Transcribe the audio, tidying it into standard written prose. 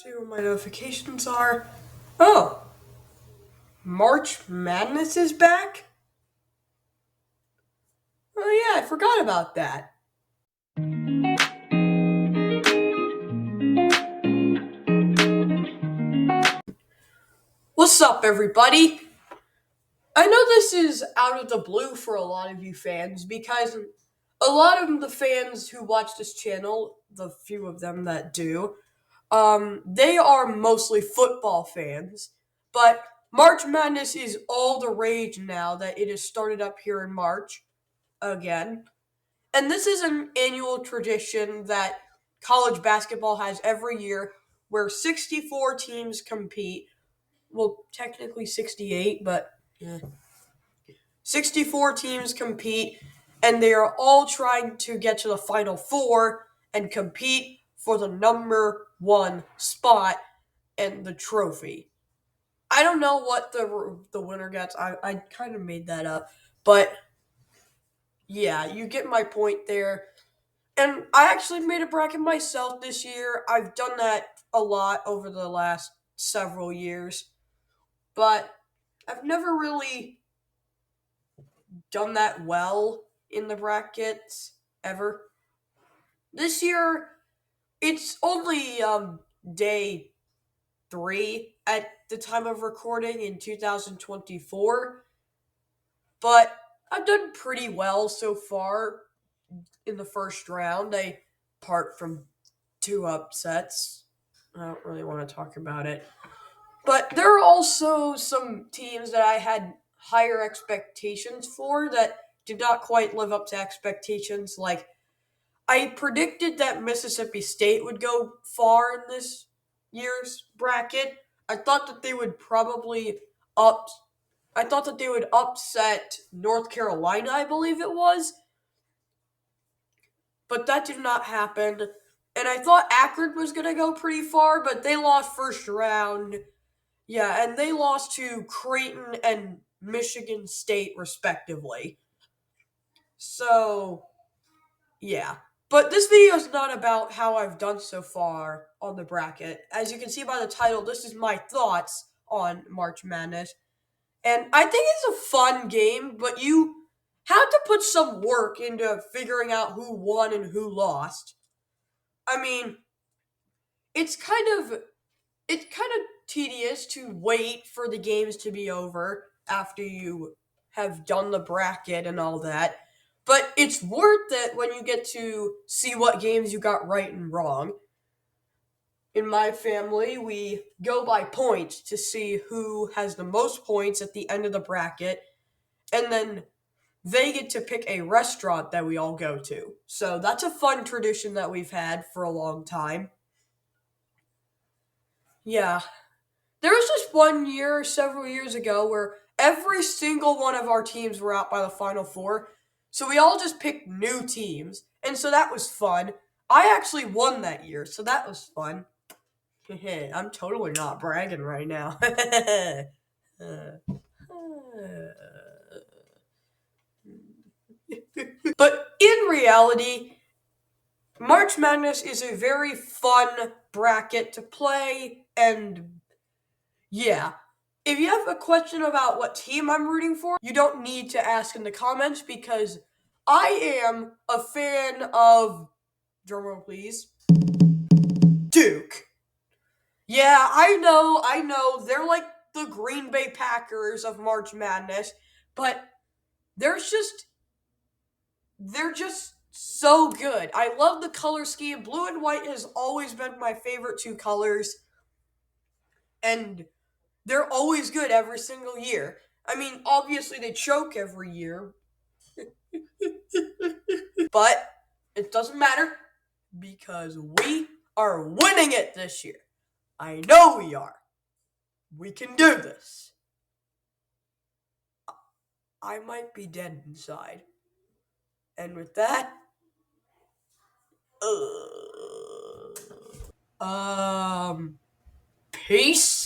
See what my notifications are. Oh, March Madness is back? Oh, yeah, I forgot about that. What's up, everybody? I know this is out of the blue for a lot of you fans because a lot of the fans who watch this channel, the few of them that do, they are mostly football fans. But March Madness is all the rage now that it has started up here in March again. And this is an annual tradition that college basketball has every year where 64 teams compete. Well, technically 68, but 64 teams compete, and they are all trying to get to the Final Four and compete for the number one spot and the trophy. I don't know what the winner gets. I kind of made that up, but yeah, you get my point there. And I actually made a bracket myself this year. I've done that a lot over the last several years, but I've never really done that well in the brackets ever. This year, it's only day 3 at the time of recording in 2024, but I've done pretty well so far in the first round. Apart from 2 upsets. I don't really want to talk about it. But there are also some teams that I had higher expectations for that did not quite live up to expectations. Like, I predicted that Mississippi State would go far in this year's bracket. I thought that they would probably up. I thought that they would upset North Carolina, I believe it was, but that did not happen. And I thought Akron was going to go pretty far, but they lost first round. Yeah, and they lost to Creighton and Michigan State, respectively. So, yeah. But this video is not about how I've done so far on the bracket. As you can see by the title, this is my thoughts on March Madness. And I think it's a fun game, but you have to put some work into figuring out who won and who lost. I mean, it's kind of it's kind of tedious to wait for the games to be over after you have done the bracket and all that. But it's worth it when you get to see what games you got right and wrong. In my family, we go by points to see who has the most points at the end of the bracket, and then they get to pick a restaurant that we all go to. So that's a fun tradition that we've had for a long time. Yeah, there was just one year, several years ago, where every single one of our teams were out by the Final Four. So we all just picked new teams. And so that was fun. I actually won that year, so that was fun. I'm totally not bragging right now. But in reality, March Madness is a very fun bracket to play, and yeah. If you have a question about what team I'm rooting for, you don't need to ask in the comments because I am a fan of, drumroll please, Duke. Yeah, I know, they're like the Green Bay Packers of March Madness, but there's just, they're just so good. I love the color scheme. Blue and white has always been my favorite two colors, and they're always good every single year. I mean, obviously they choke every year, but it doesn't matter because we are winning it this year. I know we are. We can do this. I might be dead inside. And with that, peace